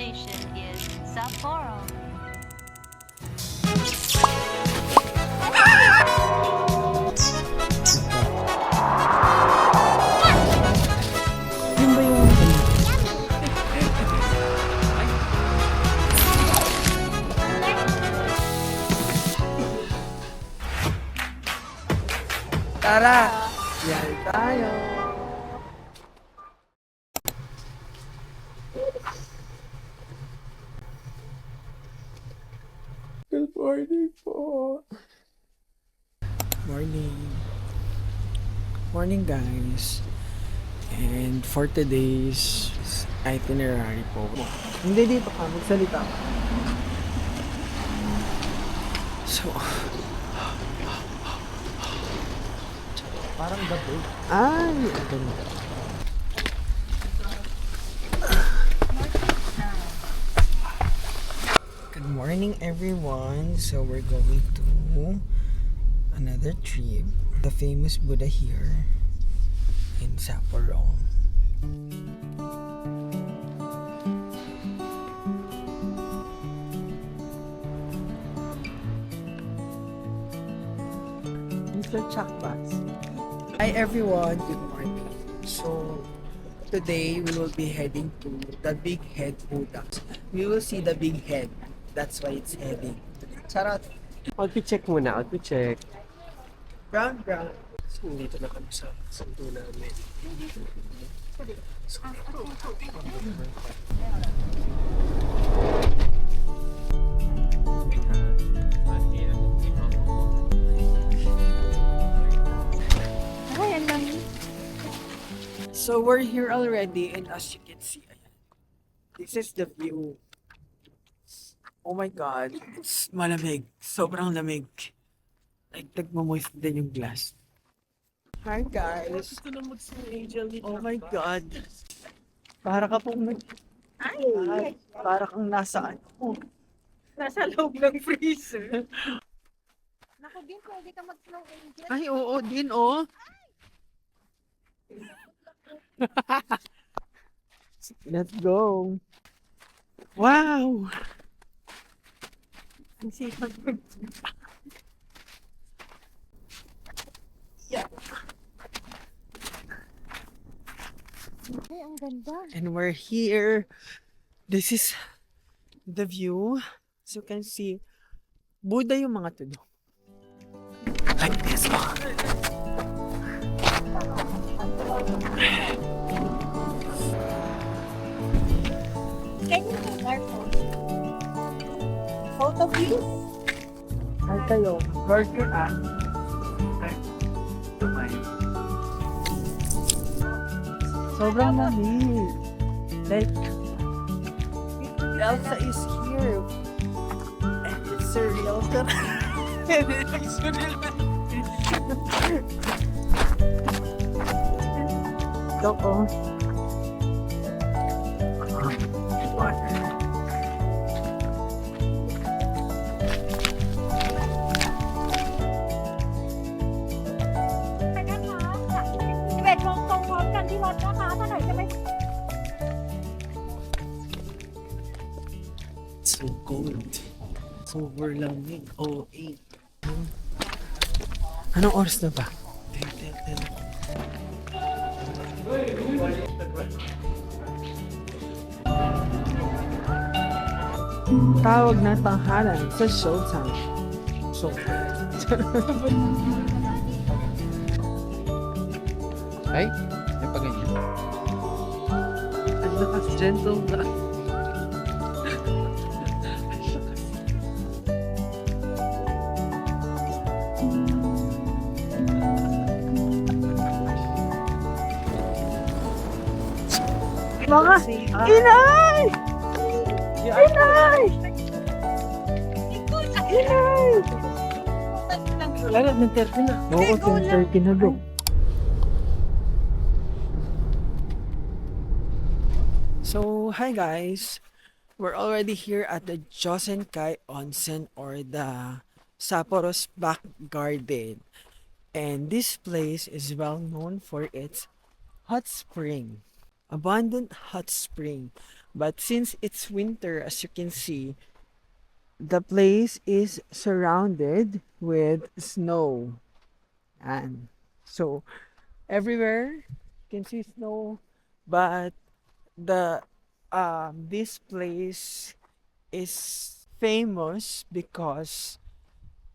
station is Sapporo. Yun ba yung... Tara! Yan tayo! Good morning po! Morning! Morning guys! And for today's itinerary po. Hindi dito ka, magsalita ka. So, parang gabi. Ay, ganda. Good morning everyone. So we're going to another trip. The famous Buddha here in Sapporo. Mr. Chakbas. Hi everyone, good morning. So today we will be heading to the Big Head Buddha. We will see the big head. That's why it's heading. Charot. Outfit check muna, outfit check. Brown, brown. So, dito na kami sa santo namin. So we're here already and as you can see, ayan, this is the view. Oh my god, it's malamig. Sobrang lamig. Like nagmamoist din yung glass. Hi guys. Gusto na mag-angel dito. Oh my god. Para ka pong Ay! Para kang nasa ano. Nasa loob ng freezer. Naku din, pwede ka mag-snow angel. Ay, oo din, oh. Let's go. Wow! Ang sipag ko. Yeah. Ay, ang ganda. And we're here. This is the view. As you can see, Buddha yung mga tulo. Like this one. Can you take our photo? Photo view? Ay kayo, burger ah. Sobrang lamig. Like, Elsa is here. And it's a real And it's a real Doko. So cold. Sober lamig. Oh, 8. Anong oras na ba? 10. Tawag na tanghalan sa showtime. Ay, may pa ganyan. Ang lakas gentle na. Mga inay! Inay! Inay! Wala na, ng 30 na. Oo, 10:30 na bro. So, hi guys! We're already here at the Josenkai Onsen or the Sapporo's back garden. And this place is well known for its hot spring. Abundant hot spring But since it's winter, as you can see, the place is surrounded with snow. And so everywhere you can see snow, but the this place is famous because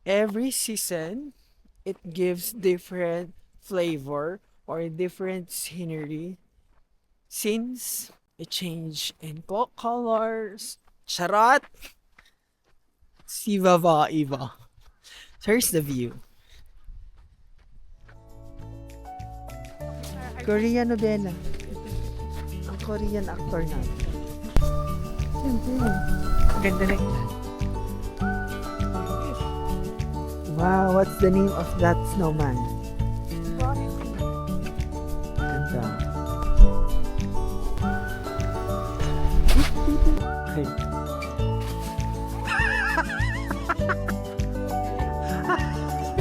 every season it gives different flavor or different scenery since it change in colors. Charot! Siva va iva. So here's the view. Korean novela. Ang Korean actor natin. Ganda rin. Wow, what's the name of that snowman? Ganda. Ay.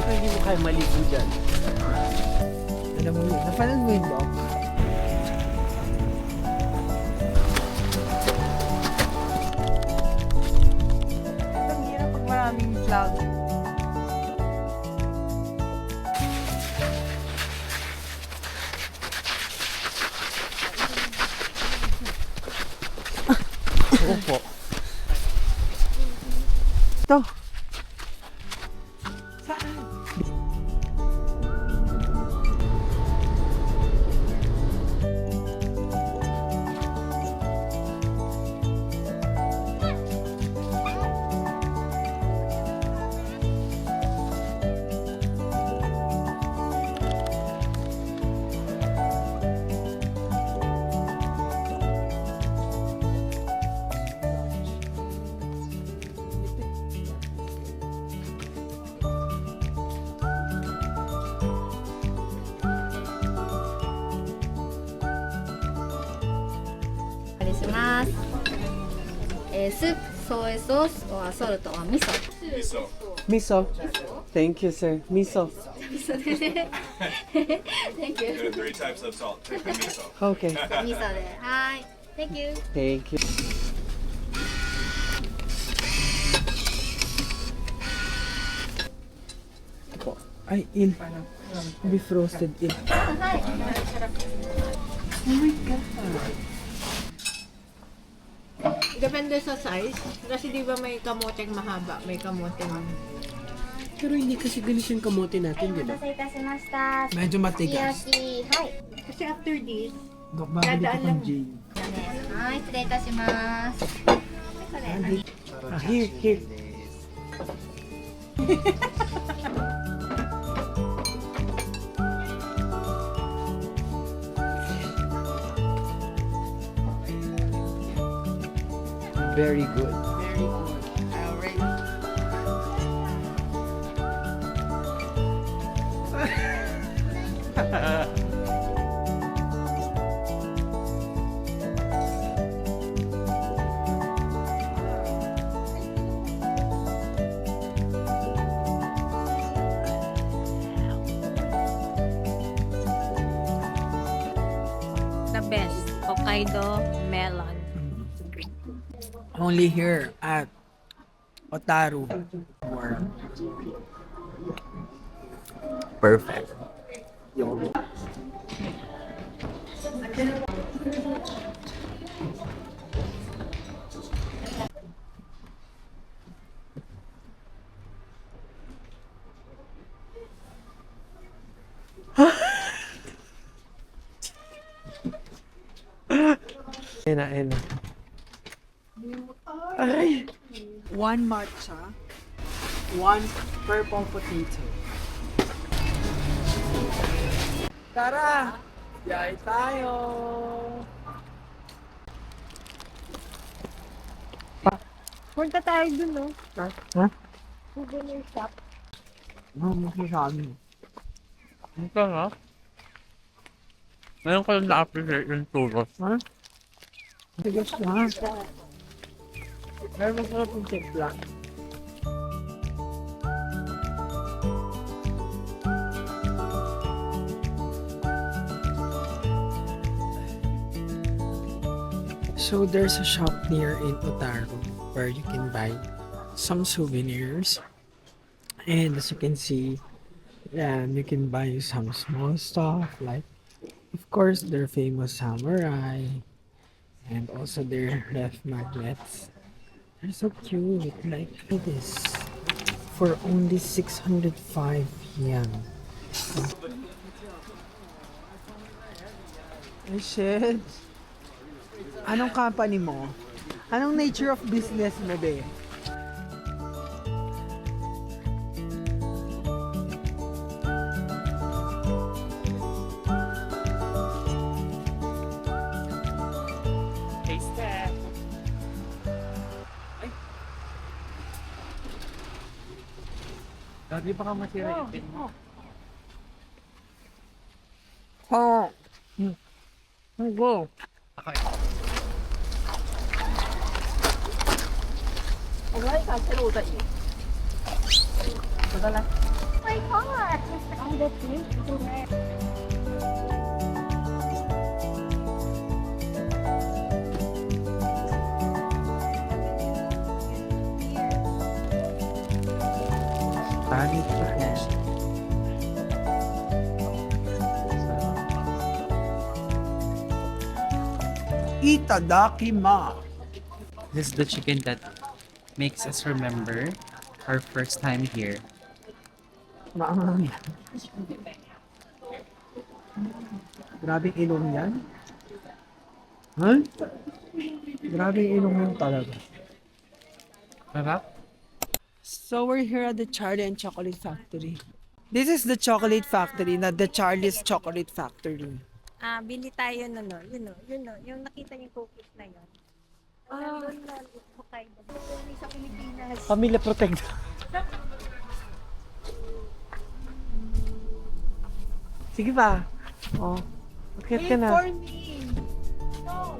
Hindi mo kaya maligo dyan. Alam mo yun, napanood mo yun, Doc? Ang hirap pag maraming cloud. Opo. Ito. Soup, soy sauce, or salt, or miso. Miso. Thank you, sir. Miso. Thank you. There are 3 types of salt. Take the miso. Okay. Miso で。はい。Thank you. Thank you. Ay, il. Beef roasted il. Depende sa size. Kasi di ba may kamoteng mahaba, may kamoteng... Pero hindi kasi ganito yung kamote natin, di ba? お待たせいたしました。 Medyo matigas. すき焼き、はい。 Kasi after this, Dok, babalik Dadaan ako lang. ng Jane. はい、失礼いたします。これ。 Ah, here, here. Very good. very good. Alright. The best, Hokkaido melon. Only here at Otaru World. Perfect. Ayan na, ayan na. Ay! One matcha, one purple potato. Tara! Yay tayo! Punta tayo dun, no? Ha? Souvenir shop. Ano masasabi? Ang sarap. Ngayon ko lang na-appreciate yung churros. Ha? Tigas na. Pero masarap yung timpla. So there's a shop near in Otaru where you can buy some souvenirs. And as you can see, you can buy some small stuff like, of course, their famous samurai and also their ref magnets. They're so cute. Like, look at this. For only 605 yen. Ay, shit. Anong company mo? Anong nature of business mo, be? Taste test. Ay. Lagi baka masira yung pin mo. Oh. Go. Okay. Oh my God, oh, that's great. Pangit pa yan. Itadakimasu. This is the chicken that makes us remember our first time here. Maangang yan. Grabing ilong yan. Ha? Grabing ilong yan talaga. Sarap? So we're here at the Charlie and Chocolate Factory. This is the chocolate factory, not the Charlie's Chocolate Factory. Bili tayo yung nakita yung cookies na yun. Yun na, Hokkaido. Yung sa Pilipinas. Pamilya Protect. Sige ba? Oh. Bakit ka na? For me. No.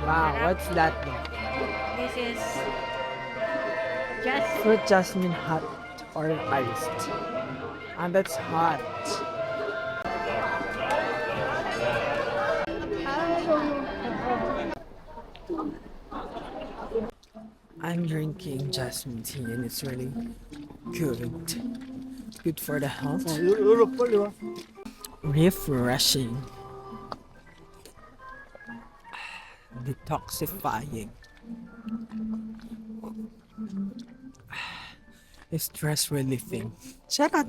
Wow, what's that now? This is just Fruit jasmine hot or iced. And that's hot. I'm drinking jasmine tea and it's really good. It's good for the health. Refreshing. Detoxifying. Stress relieving. Check out.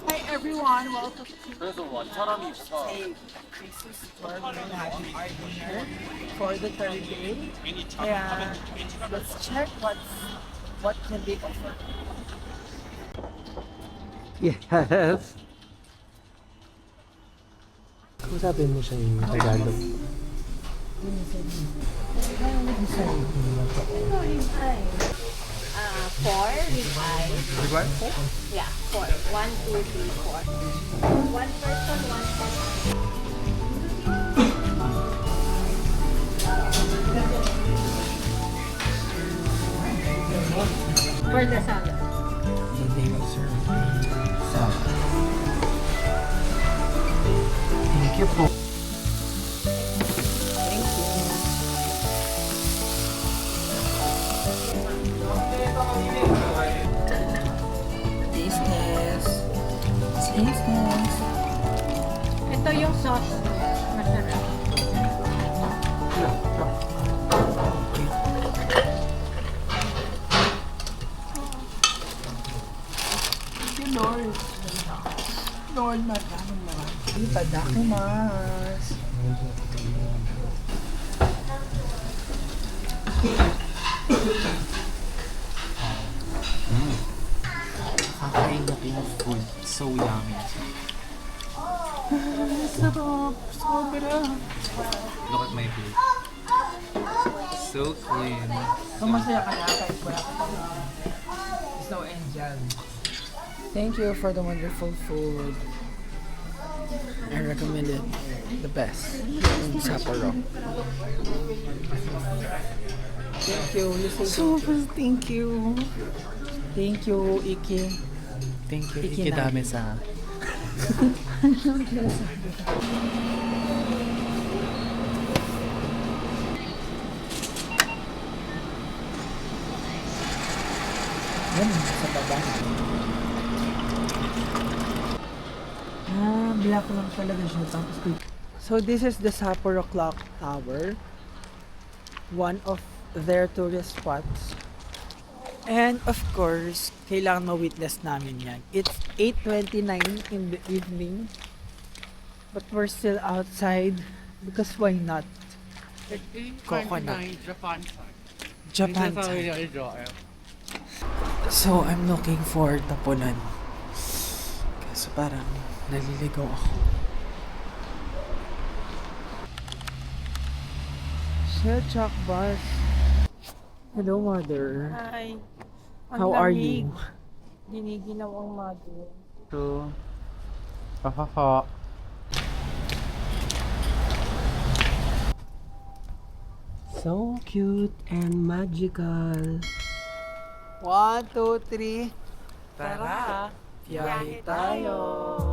Hi everyone, welcome to a Christmas tour. We're having our dinner for the third day. And let's check what can they offer. Yes. Usapin mo siya yung Tagalog. four ribeye. Yeah, four. 1, 2, 3, 4. One person, one person. For the salad. They will serve salad. Thank you po. Ito yung sauce. Masarap. Lord. Lord, maraming itadakimasu. Kakain na yung food. So yummy. Sarap! Sobra! Look at my plate. So clean. So masaya ka na kahit wala ka pa. So angel. Thank you for the wonderful food. I recommend it. The best in Sapporo. Thank you. Thank you. Thank you, Iki. Thank you. Iki Ikidame sa... Yan, sa baba. Black lang talaga siya. Tapos, so this is the Sapporo Clock Tower. One of their tourist spots. And of course, kailangan ma-witness namin yan. It's 8:29 in the evening. But we're still outside because why not? Coconut. Japan time. So, I'm looking for tapunan. Kasi parang naliligaw ako. Shell Chuck Bus. Hello, mother. Hi. How are you? Giniginaw ang mother. So... Hahaha. So cute and magical. 1, 2, 3. Tara! Biyahe tayo!